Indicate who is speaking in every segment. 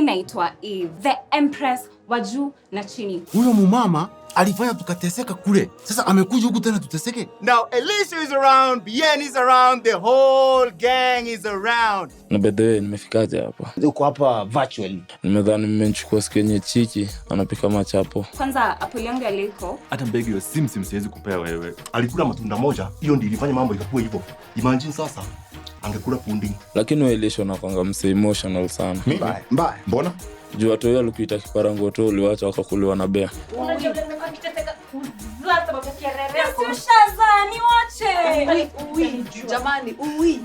Speaker 1: naitwa Eve, the empress wa juu na chini.
Speaker 2: Huyo mumama alifanya tukateseka kule. Sasa amekuja huku tena tuteseke.
Speaker 3: Now Alicia is around, Bien is around, the whole gang is around.
Speaker 4: Na bedhe nimefikaje hapa?
Speaker 2: Uko hapa virtually.
Speaker 4: Nimedhani mmenichukua siku yenye Chiki anapika machapo.
Speaker 1: Kwanza apple yangu aliko.
Speaker 3: Hata mbegu hiyo simsim siwezi kupea wewe. Alikula matunda moja, hiyo ndio ilifanya mambo ikakuwa hivyo. Imagine sasa angekula pudding.
Speaker 4: Lakini wewe Elisha unakwanga mse emotional sana.
Speaker 2: Mbaya.
Speaker 3: Mbona?
Speaker 4: Juu watu wao walikuita kiparango tu uliwacha wakakuliwa na bea.
Speaker 1: Unajua nimekuwa nikiteseka kuzaa sababu ya kiarere. Ushaza niwache.
Speaker 5: Ui, jamani, ui.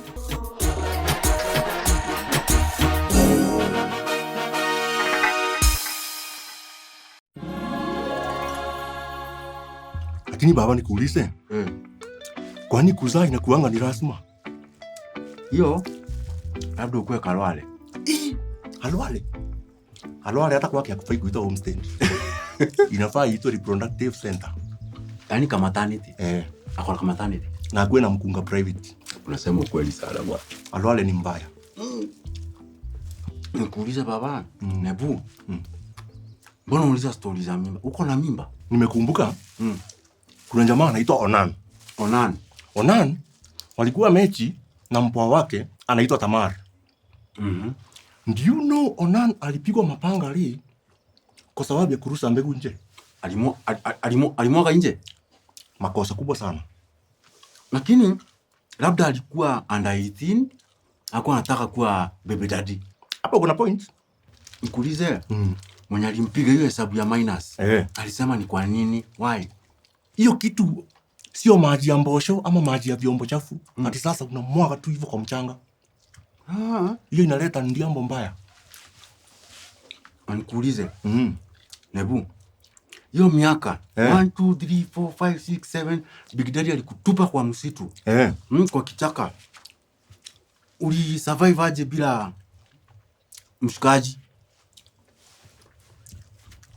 Speaker 3: Lakini baba nikuulize. Kwani kuzaa inakuanga ni lazima?
Speaker 2: Hiyo labda ukue Kalwale.
Speaker 3: Halwale. Halwale hata kwake hakufai kuitwa homestead. Inafaa iitwe reproductive center.
Speaker 2: Yaani kama maternity.
Speaker 3: Akona
Speaker 2: kama maternity.
Speaker 3: Na akuwe na mkunga private.
Speaker 2: Unasema ukweli sana bwana.
Speaker 3: Halwale ni mbaya.
Speaker 2: Nikuulize baba, Nebu. Mbona unauliza story za mimba? Uko na mimba?
Speaker 3: Nimekumbuka. Kuna jamaa anaitwa Onan. Onan walikuwa mechi na mpwa wake anaitwa Tamar. Do you know Onan alipigwa mapanga li kwa sababu ya kurusha mbegu nje?
Speaker 2: Alimwaga nje?
Speaker 3: Makosa kubwa sana.
Speaker 2: Lakini labda alikuwa under 18, hakuwa anataka kuwa baby daddy.
Speaker 3: Hapo kuna point.
Speaker 2: Nikuulize, mwenye alimpiga hiyo hesabu ya minus. Alisema ni kwa nini? Why?
Speaker 3: Hiyo kitu sio maji ya mbosho ama maji ya vyombo chafu. Ati sasa unamwaga tu hivyo kwa mchanga. Hiyo inaleta ndiambo mbaya.
Speaker 2: Nikuulize. Nebu. Hiyo miaka 1 2 3 4 5 6 7 Big Daddy alikutupa kwa msitu. Kwa kichaka. Uli survive aje bila mshikaji?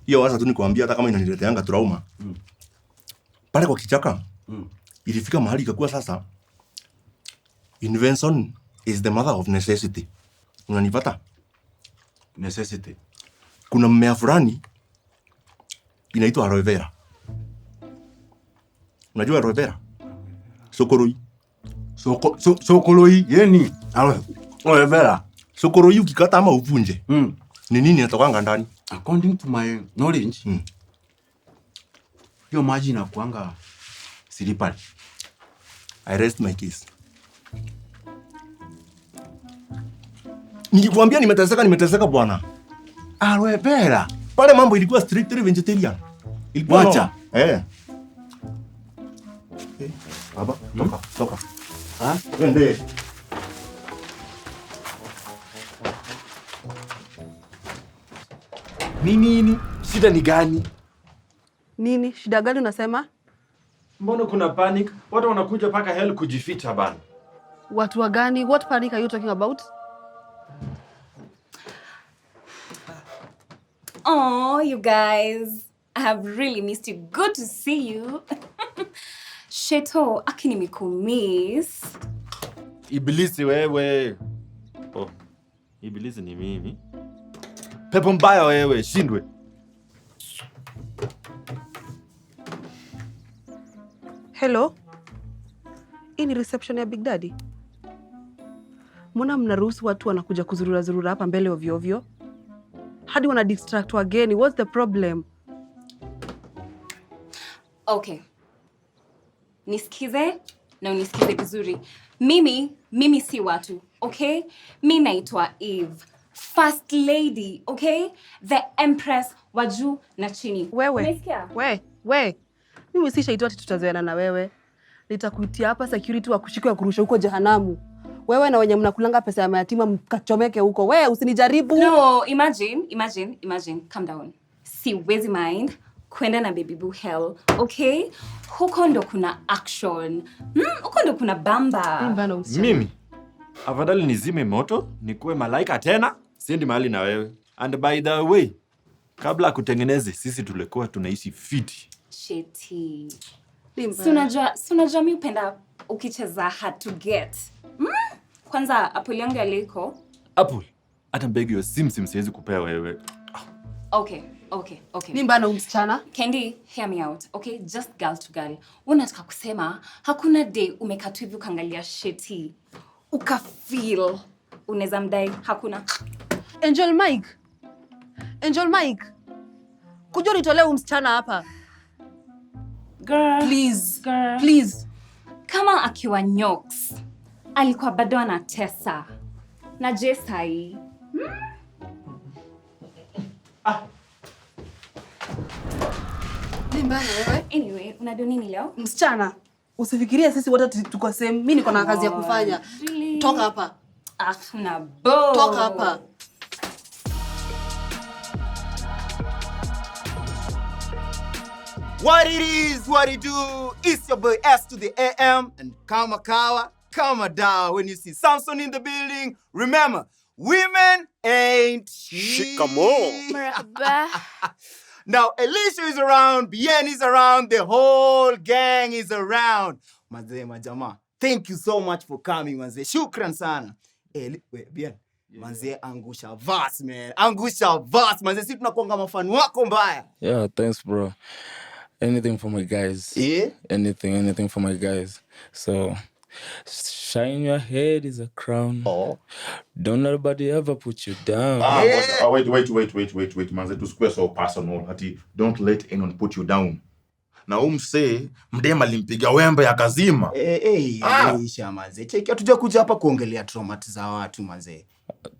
Speaker 3: Hiyo waza tu nikwambia hata kama inanileteanga trauma. Pale kwa kichaka. Ilifika mahali ikakuwa sasa invention is the mother of necessity. Unanipata?
Speaker 2: Necessity.
Speaker 3: Kuna mmea fulani inaitwa aloe vera. Unajua aloe vera? Sokoroi.
Speaker 2: Sokoroi yeni aloe vera.
Speaker 3: Sokoroi ukikata ama uvunje. Ni nini inatokanga ndani?
Speaker 2: According to my knowledge, hiyo maji inakuanga silipali.
Speaker 3: I rest my case. Nikikwambia nimeteseka bwana.
Speaker 2: Aloe vera.
Speaker 3: Pale mambo ilikuwa strictly vegetarian. Ilikuwa
Speaker 2: wacha.
Speaker 3: Baba, toka. Twende.
Speaker 6: Nini? Shida ni gani?
Speaker 5: Nini? Shida gani unasema?
Speaker 6: Mbona kuna panic? Watu wanakuja paka hell kujificha bana.
Speaker 5: Watu wa gani? What panic are you talking about?
Speaker 1: Oh, you guys. I have really missed you. Good to see you. Sheto, akini nimekumiss.
Speaker 6: Ibilisi wewe. Oh. Ibilisi ni mimi. Pepo mbaya wewe, shindwe.
Speaker 5: Hello? Hii ni reception ya Big Daddy? Mbona mnaruhusu watu wanakuja kuzurura hapa mbele ovyo ovyo? Hadi wana distract wageni. What's the problem?
Speaker 1: Okay. Nisikize na unisikize vizuri. Mimi si watu, okay? Mimi naitwa Eve, First Lady, okay? The Empress wa juu na chini.
Speaker 5: Wewe. Mimi si shaitwa ati tutazoeana na wewe. Nitakuitia hapa security wa kushika kurusha huko jehanamu. Wewe na wenye mnakulanga pesa ya mayatima mkachomeke huko. Wewe usinijaribu.
Speaker 1: No, imagine. Calm down. Siwezi mind kwenda na baby boo hell, okay? Huko ndo kuna action. Huko ndo kuna bamba.
Speaker 6: Mimi afadhali nizime moto, nikuwe malaika tena, siendi mahali na wewe. And by the way, kabla kutengeneze sisi tulikuwa tunaishi fiti.
Speaker 1: Sheti. Unajua mimi upenda ukicheza hard to get. Kwanza apple yangu aliko.
Speaker 6: Apple? hata mbegu ya simsim siwezi kupea wewe.
Speaker 1: Okay.
Speaker 5: Ni mbana msichana?
Speaker 1: Candy, hear me out, okay? Just girl to girl. Unataka kusema hakuna day umekatu hivi ukaangalia sheti ukafeel unaweza mdai? Hakuna.
Speaker 5: Angel Mike. Kuja nitolee msichana hapa.
Speaker 1: Girl.
Speaker 5: Please.
Speaker 1: Kama akiwa Nyox, alikuwa bado anatesa. Na je sahi?
Speaker 5: Ni mbaya wewe?
Speaker 1: Anyway, unado nini leo?
Speaker 5: Msichana, usifikirie sisi wote tuko same. Mimi niko na kazi ya kufanya.
Speaker 1: Really?
Speaker 5: Toka hapa.
Speaker 1: Una bo.
Speaker 5: Toka hapa.
Speaker 7: What it is, what it do, it's your boy S to the AM, and kama kawa, kama dawa. When you see Samson in the building, remember, women ain't shit.
Speaker 8: Marhaba.
Speaker 7: Now, Alicia is around, Bien is around, the whole gang is around. Mazee majama, thank you so much for coming, mazee. Shukran sana. Wait, Bien. Manze, angusha verse, man. Angusha verse, manze. Si tunakuanga mafan wako mbaya.
Speaker 4: Yeah, thanks, bro. Anything for my guys.
Speaker 7: Yeah?
Speaker 4: Anything for my guys. So, shine your head is a crown.
Speaker 7: Oh.
Speaker 4: Don't let nobody ever put you down.
Speaker 3: Wait. Manze, tusikue so personal. Ati, don't let anyone put you down. Na umse, mdema limpiga wembe akazima.
Speaker 7: Isha, manze. Cheki, hatuja kuja hapa kuongelea traumat za watu, manze.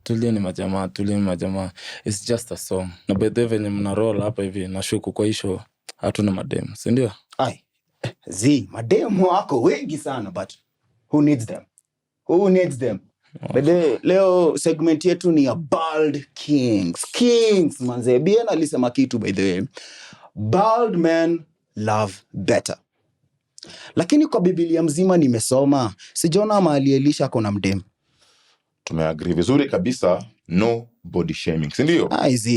Speaker 4: Tulieni majamaa. It's just a song. Na by the way venye mna roll hapa hivi nashuku kwa hisho hatuna madem, si ndio?
Speaker 7: Ai. Mademu wako wengi sana, but who needs them? Who needs them? Bede, leo segment yetu ni ya bald kings, manze. Bien alisema kitu, by the way. Bald men love better. Lakini kwa Biblia mzima nimesoma, sijaona mahali Elisha kona mdem.
Speaker 3: Tumeagree vizuri kabisa, no body shaming, si ndio?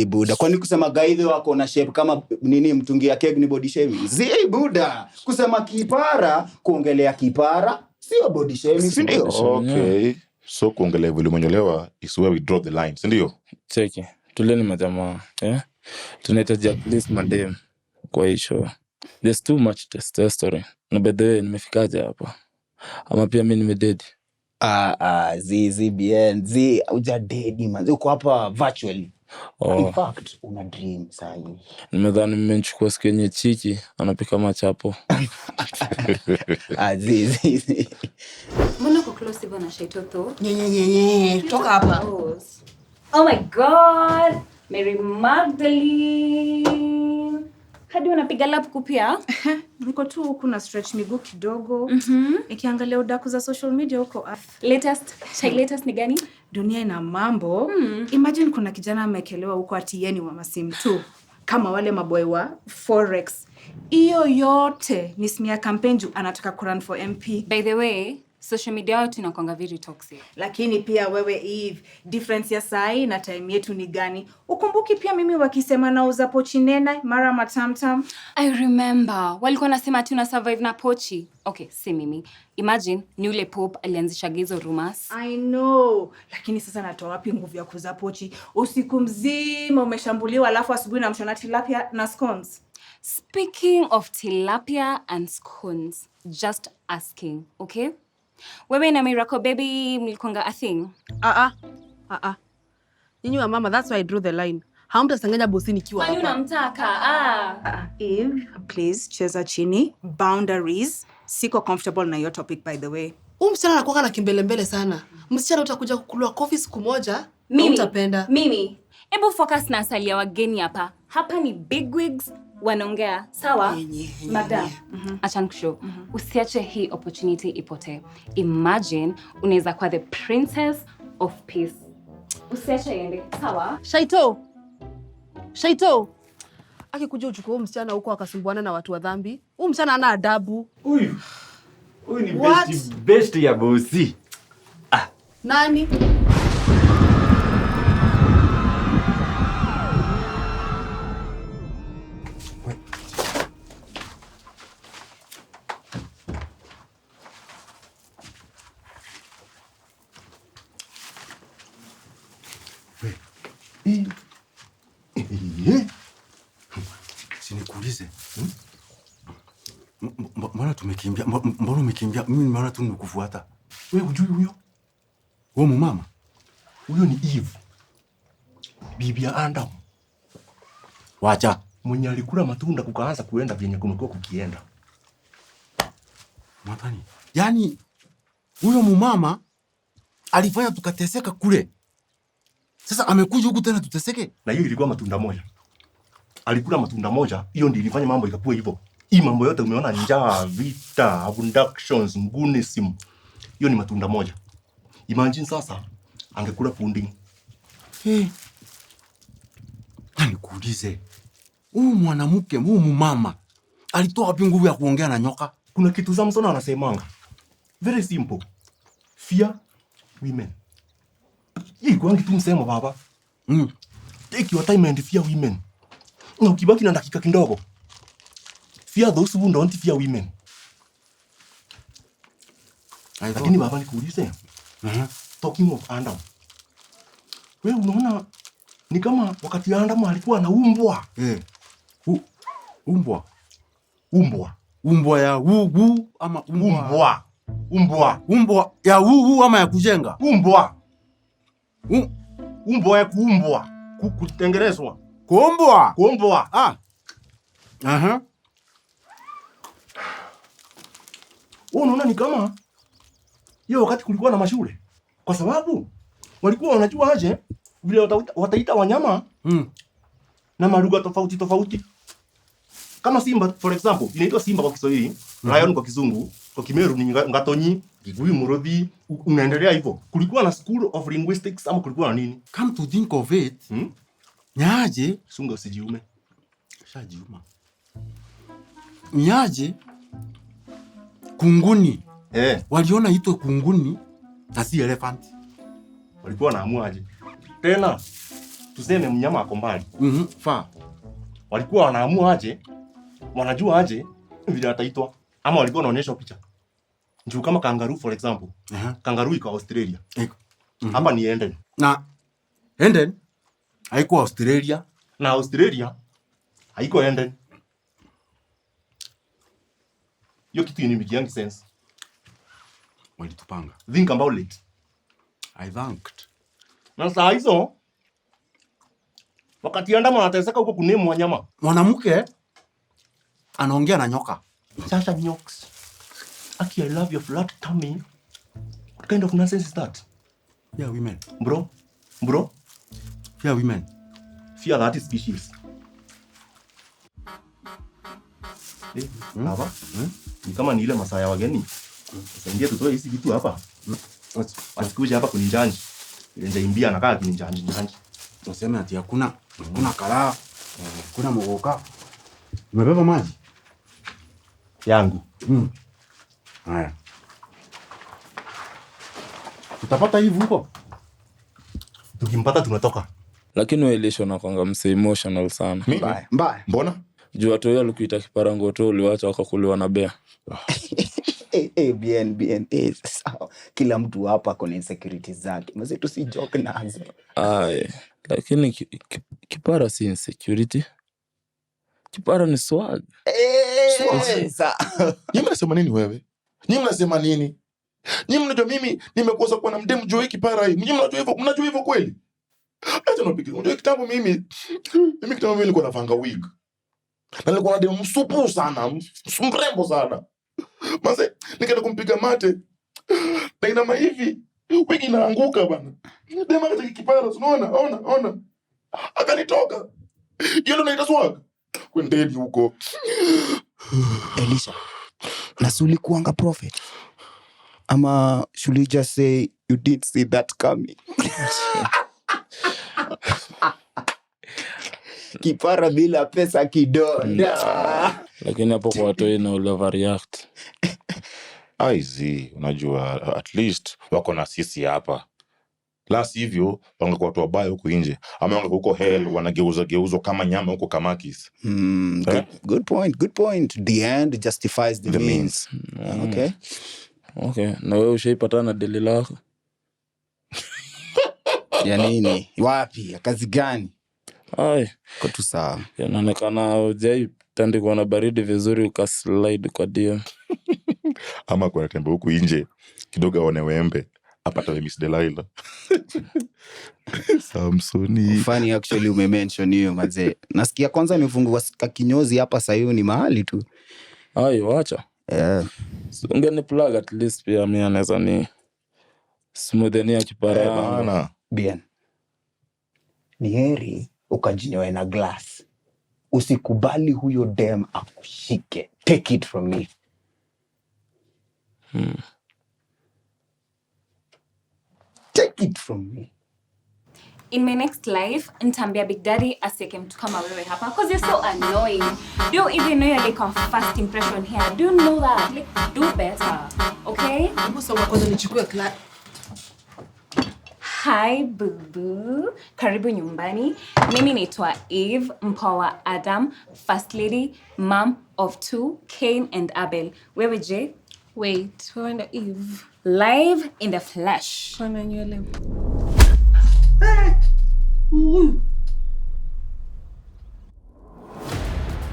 Speaker 7: Buda, kwani kusema gaidhi wako na shape kama nini mtungi ya keg ni body shaming? Buda, kusema kipara, kuongelea kipara, sio body shaming, si ndio?
Speaker 3: Okay, so kuongelea vile umenyolewa is where we draw the line, si ndio?
Speaker 4: Cheki, tulieni majamaa, yeah? Tunahitaji at least madem kwa hisho. There's too much testosterone. Na by the way, nimefikaje hapa? Ama pia mimi nimededi.
Speaker 7: Bien, uja dedi, manze. Uko hapa virtually. In fact, una dream sahi.
Speaker 4: Nimedhani mmenichukua siku yenye Chiki anapika machapo.
Speaker 1: Mbona uko close hivyo na Shaitoto?
Speaker 5: Toka hapa.
Speaker 1: Oh my God! Mary Magdalene! Hadi unapiga lap kupia?
Speaker 8: Niko tu huku na stretch miguu kidogo. Nikiangalia udaku za social media huko.
Speaker 1: Latest ni gani?
Speaker 8: Dunia ina mambo. Imagine kuna kijana amekelewa huko ati yeye ni wa masim tu. Kama wale maboy wa Forex. Iyo yote ni smear campaign juu anataka kurun for MP.
Speaker 1: By the way, social media yetu inakuanga very toxic.
Speaker 8: Lakini pia wewe Eve, difference ya sai na time yetu ni gani? Ukumbuki pia mimi wakisema nauza pochi nena mara matamtam.
Speaker 1: I remember. Walikuwa nasema ati una survive na pochi. Okay, si mimi. Imagine ni ule Pope alianzisha hizo rumors.
Speaker 8: I know. Lakini sasa natoa wapi nguvu ya kuuza pochi? Usiku mzima umeshambuliwa alafu asubuhi na mshona tilapia na scones.
Speaker 1: Speaking of tilapia and scones, just asking, okay? Wewe na Miracle Baby mlikuanga a thing?
Speaker 5: Nyinyi wa mama, that's why I drew the line. Hamtasanganya bosi nikiwa hapa.
Speaker 1: Kwani unamtaka?
Speaker 8: Eve, please, cheza chini. Boundaries. Siko comfortable na your topic, by the way.
Speaker 5: Msichana anakuwa na kimbelembele sana. Msichana utakuja kukulwa coffee siku moja, utapenda.
Speaker 1: Mimi. Ebu focus na asali ya wageni hapa. Hapa ni bigwigs wanaongea. Sawa? Madam, acha nikushow. Usiache hii opportunity ipotee. Imagine unaweza kuwa the princess of peace. Usiache iende. Sawa?
Speaker 5: Shaito. Akikuja uchukue msichana huko akasumbuana na watu wa dhambi. Msichana hana adabu.
Speaker 6: Huyu ni best ya bosi.
Speaker 5: Nani?
Speaker 2: Sinikuulize. Mbona tumekimbia? Mbona umekimbia? Mimi nimeona tu nimekufuata.
Speaker 3: Wewe hujui huyo?
Speaker 2: Wewe mama?
Speaker 3: Huyo ni Eve. Bibi ya Adam.
Speaker 2: Wacha.
Speaker 3: Mwenye alikula matunda kukaanza kuenda vyenye kumekuwa kukienda.
Speaker 2: Mwatani. Yaani huyo mumama alifanya tukateseka kule. Sasa amekuja huku tena tuteseke?
Speaker 3: Na hiyo ilikuwa matunda moja. Alikula matunda moja, hiyo ndio ilifanya mambo ikakuwa hivyo. Hii mambo yote umeona, njaa, vita, abductions, ngunism. Hiyo ni matunda moja. Imagine sasa angekula pudding.
Speaker 2: Nikuulize. Huyu mwanamke, huyu mumama alitoa wapi nguvu ya kuongea na nyoka?
Speaker 3: Kuna kitu Samson anasemanga. Very simple. Fear women. Hii kwa kitu msemo baba. Take your time and fear women. Na ukibaki na dakika kidogo. Fear those who don't fear women. Lakini baba nikuulize. Talking of Adam. Wewe unaona ni kama wakati Adam alikuwa anaumbwa.
Speaker 2: Umbwa.
Speaker 3: Umbwa.
Speaker 2: Umbwa ya wu ama
Speaker 3: umbwa. Umbwa.
Speaker 2: Umbwa ya wu ama ya kujenga.
Speaker 3: Umbwa. Umbwa ya kuumbwa. Kutengenezwa.
Speaker 2: Kuumbwa.
Speaker 3: Kuumbwa. Unaona ni kama hiyo wakati kulikuwa na mashule. Kwa sababu walikuwa wanajua aje vile wataita wanyama na malugha tofauti tofauti. Kama simba for example, inaitwa simba kwa Kiswahili, lion kwa Kizungu, kwa Kimeru ni ngatonyi, Kikuyu murodhi, unaendelea hivyo. Kulikuwa na school of linguistics ama kulikuwa na nini?
Speaker 2: Come to think of it, nyaje
Speaker 3: sunga usijiume.
Speaker 2: Shajiuma. Nyaje kunguni. Waliona itwe kunguni na si elephant.
Speaker 3: Walikuwa wanaamua aje? Tena tuseme mnyama ako mbali.
Speaker 2: Fa.
Speaker 3: Walikuwa wanaamua aje? Wanajua aje vile ataitwa? Ama walikuwa wanaonyesha picha? Njoo kama kangaroo for example. Kangaroo iko Australia. Hapa ni Eden.
Speaker 2: Na Eden haiko Australia.
Speaker 3: Na Australia haiko Eden. Hiyo kitu ni mikiangi sense.
Speaker 2: Walitupanga.
Speaker 3: Think about it.
Speaker 2: I thanked.
Speaker 3: Na saa hizo wakati Adam anateseka huko kunemu wanyama,
Speaker 2: mwanamke anaongea na nyoka.
Speaker 3: Sasa nyoks. Aki, I love your flat tummy. What kind of nonsense is that?
Speaker 2: Fear women.
Speaker 3: Bro.
Speaker 2: Fear women.
Speaker 3: Fear that species. Baba. Ni kama ni ile masaa ya wageni. Sasa ndio tutoe hizi vitu hapa. Wasikuja hapa kuninjanja. Ile njaimbia anakaa kuninjanja.
Speaker 2: Tuseme ati hakuna kalaa. Kuna mogoka. Umebeba maji
Speaker 3: yangu.
Speaker 2: Haya. Tutapata hivi huko.
Speaker 3: Tukimpata tunatoka.
Speaker 4: Lakini wewe Elisha unakuanga mse emotional sana.
Speaker 7: Mbaya. Mbona?
Speaker 4: Juu watu wao walikuita kiparango tu uliwacha wakakuliwa na bea.
Speaker 7: Bien. Sawa. Kila mtu hapa kuna insecurity zake. Mzee tusi joke nazo.
Speaker 4: Lakini kipara si insecurity. Kipara ni swag.
Speaker 9: Nyinyi mnasema nini wewe? Nyinyi mnasema nini? Nyinyi mnajua mimi nimekosa kuwa na mdemu juu kipara hii. Nyinyi mnajua hivyo kweli? Acha nipige. Unajua kitambo mimi nilikuwa navanga wig. Na nilikuwa na demu msupu sana, mrembo sana. Mzee nikaenda kumpiga mate. Na inama hivi, wig inaanguka bana. Demu akaja kipara, unaona? Akanitoka. Yule anaita swag. Kwendeni huko.
Speaker 7: Elisha, nasuli kuanga prophet. Ama should we just say you didn't see that coming? Kipara bila pesa kidonda.
Speaker 4: Lakini hapo kwa watu ina overreact.
Speaker 9: Aizi, unajua at least wako na sisi hapa. La sivyo wangekuwa watu wabaya huko nje. Ama wangekuwa huko hell wanageuza kama nyama huko Kamakis.
Speaker 7: Good point. The end justifies the means.
Speaker 4: Okay. Na wewe ushaipatana na deli lako?
Speaker 7: Ya nini? Wapi? Kazi gani?
Speaker 4: Ai,
Speaker 7: Kwa tu sawa.
Speaker 4: inaonekana hujai tandikwa na baridi vizuri ukaslide kwa DM.
Speaker 9: Ama kwa tembe huku nje kidogo aone wembe apata we Miss Delilah. Samsoni.
Speaker 7: Funny actually umemention hiyo manze. Nasikia kwanza amefungua kinyozi hapa Sayuni mahali tu.
Speaker 4: Ai, wacha. Ungeni plug at least pia mimi anaweza ni smoothenia kipara yangu.
Speaker 9: Bana.
Speaker 7: Bien. Ni heri ukajinyoe na glass. Usikubali huyo dem akushike. Take it from me. Take it from me.
Speaker 1: In my next life, nitambia Big Daddy asieke mtu kama wewe hapa because you're so annoying. Do you even know you're like our first impression here? Do you know that? Like, do better, okay?
Speaker 5: Kwanza nichukue class.
Speaker 1: Hi, boo-boo. Karibu nyumbani. Mimi naitwa Eve, mpoa Adam, first lady, mom of 2, Cain and Abel. Wewe je?
Speaker 8: Wait, wewe ndo Eve.
Speaker 1: Live in the flesh.
Speaker 8: Pana nywele.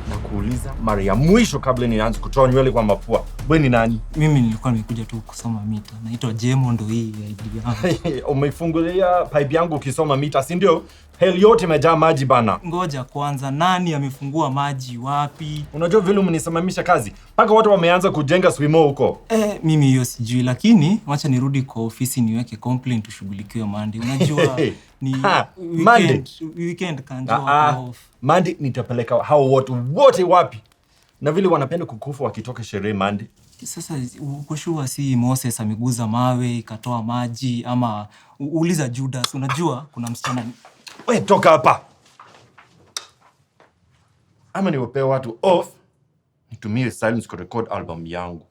Speaker 6: Nakuuliza mara ya mwisho kabla nianze kutoa nywele kwa mapua. Wewe ni nani?
Speaker 10: Mimi nilikuwa nimekuja tu kusoma mita. Naitwa Jemo, ndo hii ID yangu.
Speaker 6: Umefungulia pipe yangu ukisoma mita, si ndio? Hell yote imejaa maji bana.
Speaker 10: Ngoja kwanza, nani amefungua maji wapi?
Speaker 6: Unajua vile umenisimamisha kazi? Mpaka watu wameanza kujenga swimo huko.
Speaker 10: Mimi hiyo sijui, lakini wacha nirudi kwa ofisi niweke complaint tushughulikiwe Monday. Unajua ni weekend kanjua off.
Speaker 6: Monday nitapeleka hao wote wapi? Na vile wanapenda kukufa wakitoka sherehe Monday.
Speaker 10: Sasa ukoshua si Moses ameguza mawe ikatoa maji ama uliza Judas. Unajua kuna msichana.
Speaker 6: Wewe toka hapa. Ama niwape watu off. Nitumie silence ku record album yangu.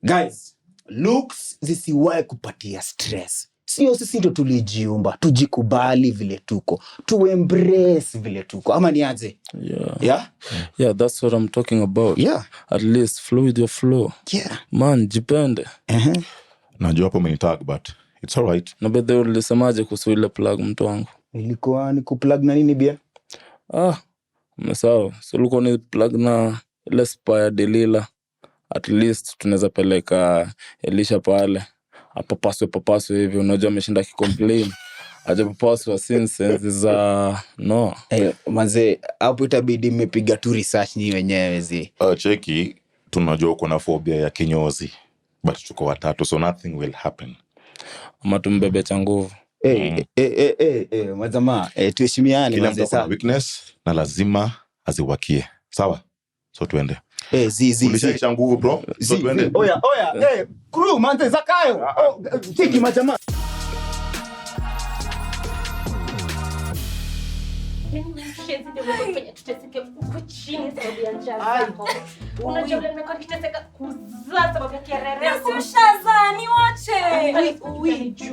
Speaker 7: Guys, looks zisiwahi kupatia stress. Sio sisi ndo tulijiumba, tujikubali vile tuko, embrace vile tuko. Ama niaje?
Speaker 4: Yeah, that's what I'm talking about.
Speaker 7: Yeah.
Speaker 4: At least flow with your flow.
Speaker 7: Yeah.
Speaker 4: Man, jipende.
Speaker 9: Najua hapo umenitag but it's all right.
Speaker 4: Na bedhe ulisemaje kuhusu ile plug mtu wangu?
Speaker 7: Ilikuwa ni kuplug na nini bia?
Speaker 4: Sawa. So ulikuwa ni plug na ile Spire Delilah. At least tunaweza peleka Elisha pale. Papaswe hivi, unajua ameshinda kicomplain. Aje papaswe since za no.
Speaker 7: Manze, hapo itabidi mmepiga tu research ni wenyewe zi.
Speaker 9: Cheki, tunajua uko na phobia ya kinyozi. But tuko watatu so nothing will happen.
Speaker 4: Ama tumbebe cha nguvu.
Speaker 7: Mazama, tuheshimiane manze
Speaker 9: sawa. Weakness na lazima aziwakie. Sawa? So tuende. Ulishaisha nguvu bro. So tuende.
Speaker 7: Oya, crew manze Zakayo. Cheki majama.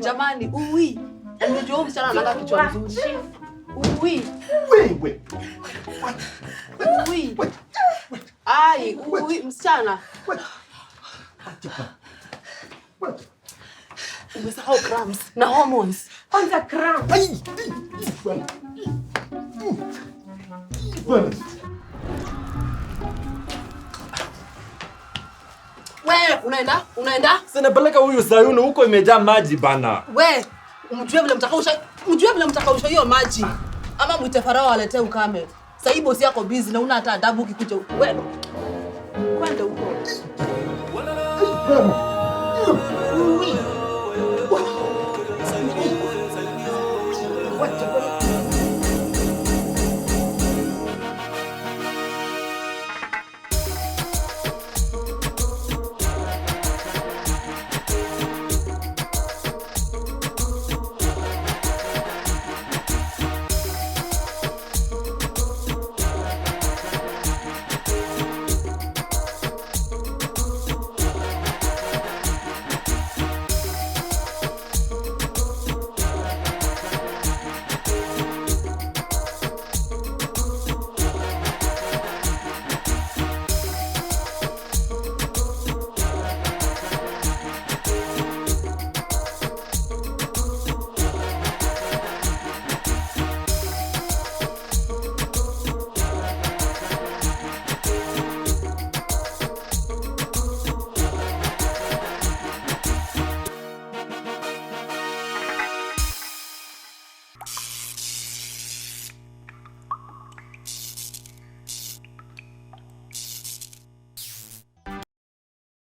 Speaker 5: Jamani, unajua msichana anakaa kichwa mzuri. Msichana. Umesahau cramps na hormones.
Speaker 8: Kwanza cramps.
Speaker 5: Wewe unaenda?
Speaker 6: Sinapeleka huyu Sayuni huko imejaa maji bana.
Speaker 5: Wewe mjue vile mtakausha hiyo maji. Ama mwite Farao aletee ukame. Sasa hii bosi yako busy na una hata adabu ukikuja huko. Wewe kwenda huko.